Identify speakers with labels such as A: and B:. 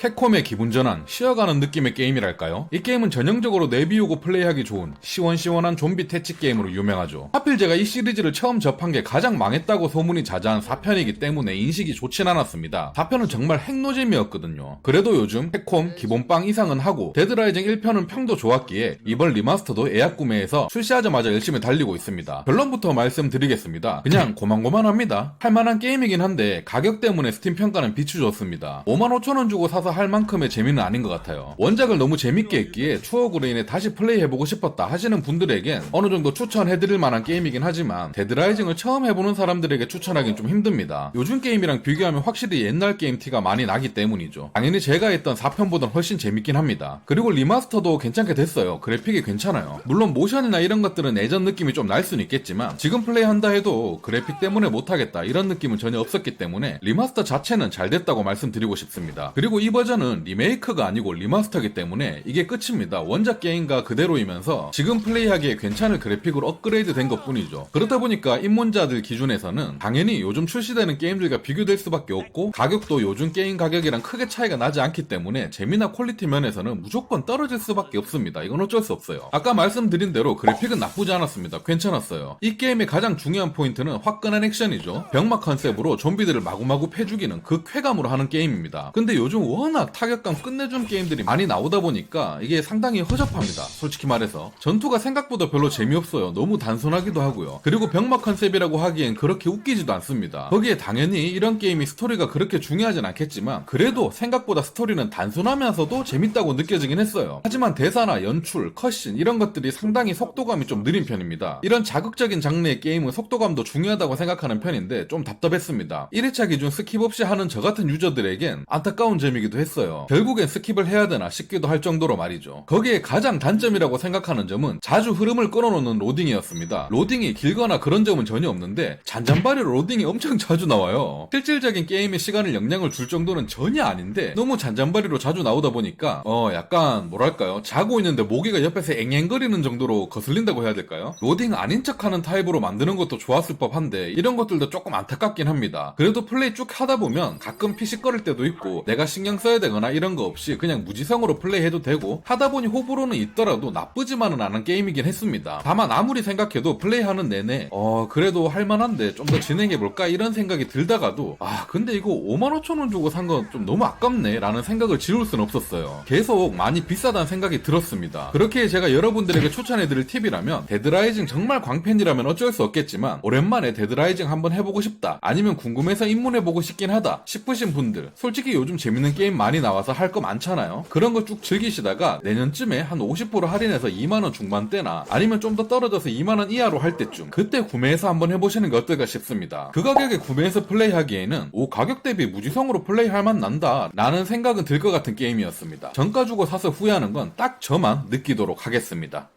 A: 캡콤의 기분전환, 쉬어가는 느낌의 게임이랄까요? 이 게임은 전형적으로 내비우고 플레이하기 좋은 시원시원한 좀비 퇴치 게임으로 유명하죠. 하필 제가 이 시리즈를 처음 접한 게 가장 망했다고 소문이 자자한 4편이기 때문에 인식이 좋진 않았습니다. 4편은 정말 핵노잼이었거든요. 그래도 요즘 캡콤 기본빵 이상은 하고 데드라이징 1편은 평도 좋았기에 이번 리마스터도 예약 구매해서 출시하자마자 열심히 달리고 있습니다. 결론부터 말씀드리겠습니다. 그냥 고만고만합니다. 할만한 게임이긴 한데 가격 때문에 스팀 평가는 비추졌습니다. 55,000원 주고 사서 할 만큼의 재미는 아닌 것 같아요. 원작을 너무 재밌게 했기에 추억으로 인해 다시 플레이해보고 싶었다 하시는 분들에겐 어느 정도 추천해드릴 만한 게임이긴 하지만 데드라이징을 처음 해보는 사람들에게 추천하긴 좀 힘듭니다. 요즘 게임이랑 비교하면 확실히 옛날 게임 티가 많이 나기 때문이죠. 당연히 제가 했던 4편보단 훨씬 재밌긴 합니다. 그리고 리마스터도 괜찮게 됐어요. 그래픽이 괜찮아요. 물론 모션이나 이런 것들은 예전 느낌이 좀 날 수는 있겠지만 지금 플레이한다 해도 그래픽 때문에 못하겠다 이런 느낌은 전혀 없었기 때문에 리마스터 자체는 잘 됐다고 말씀드리고 싶습니다. 그리고 이 버전은 리메이크가 아니고 리마스터이기 때문에 이게 끝입니다. 원작 게임과 그대로이면서 지금 플레이하기에 괜찮은 그래픽으로 업그레이드 된 것 뿐이죠. 그렇다 보니까 입문자들 기준에서는 당연히 요즘 출시되는 게임들과 비교될 수밖에 없고 가격도 요즘 게임 가격이랑 크게 차이가 나지 않기 때문에 재미나 퀄리티 면에서는 무조건 떨어질 수밖에 없습니다. 이건 어쩔 수 없어요. 아까 말씀드린 대로 그래픽은 나쁘지 않았습니다. 괜찮았어요. 이 게임의 가장 중요한 포인트는 화끈한 액션이죠. 병맛 컨셉으로 좀비들을 마구마구 패죽이는 그 쾌감으로 하는 게임입니다. 근데 요즘 워낙 타격감 끝내준 게임들이 많이 나오다 보니까 이게 상당히 허접합니다. 솔직히 말해서 전투가 생각보다 별로 재미없어요. 너무 단순하기도 하고요. 그리고 병맛 컨셉이라고 하기엔 그렇게 웃기지도 않습니다. 거기에 당연히 이런 게임이 스토리가 그렇게 중요하진 않겠지만 그래도 생각보다 스토리는 단순하면서도 재밌다고 느껴지긴 했어요. 하지만 대사나 연출, 컷신 이런 것들이 상당히 속도감이 좀 느린 편입니다. 이런 자극적인 장르의 게임은 속도감도 중요하다고 생각하는 편인데 좀 답답했습니다. 1회차 기준 스킵 없이 하는 저 같은 유저들에겐 안타까운 점이기도 했어요. 결국엔 스킵을 해야 되나 싶기도 할 정도로 말이죠. 거기에 가장 단점이라고 생각하는 점은 자주 흐름을 끊어놓는 로딩이었습니다. 로딩이 길거나 그런 점은 전혀 없는데 잔잔바리로 로딩이 엄청 자주 나와요. 실질적인 게임의 시간을 영향을 줄 정도는 전혀 아닌데 너무 잔잔바리로 자주 나오다 보니까 약간 뭐랄까요, 자고 있는데 모기가 옆에서 앵앵거리는 정도로 거슬린다고 해야 될까요? 로딩 아닌 척하는 타입으로 만드는 것도 좋았을 법한데 이런 것들도 조금 안타깝긴 합니다. 그래도 플레이 쭉 하다 보면 가끔 피식거릴 때도 있고 내가 신경 써야 되거나 이런 거 없이 그냥 무지성으로 플레이해도 되고 하다 보니 호불호는 있더라도 나쁘지만은 않은 게임이긴 했습니다. 다만 아무리 생각해도 플레이하는 내내 그래도 할만한데 좀 더 진행해볼까 이런 생각이 들다가도 근데 이거 55,000원 주고 산 건 좀 너무 아깝네 라는 생각을 지울 순 없었어요. 계속 많이 비싸다는 생각이 들었습니다. 그렇게 제가 여러분들에게 추천해드릴 팁이라면 데드라이징 정말 광팬이라면 어쩔 수 없겠지만 오랜만에 데드라이징 한번 해보고 싶다 아니면 궁금해서 입문해보고 싶긴 하다 싶으신 분들, 솔직히 요즘 재밌는 게임 많이 나와서 할 거 많잖아요. 그런 거 쭉 즐기시다가 내년쯤에 한 50% 할인해서 2만원 중반대나 아니면 좀 더 떨어져서 2만원 이하로 할 때쯤 그때 구매해서 한번 해보시는 게 어떨까 싶습니다. 그 가격에 구매해서 플레이하기에는 가격 대비 무지성으로 플레이할 맛 난다 라는 생각은 들 것 같은 게임이었습니다. 정가 주고 사서 후회하는 건 딱 저만 느끼도록 하겠습니다.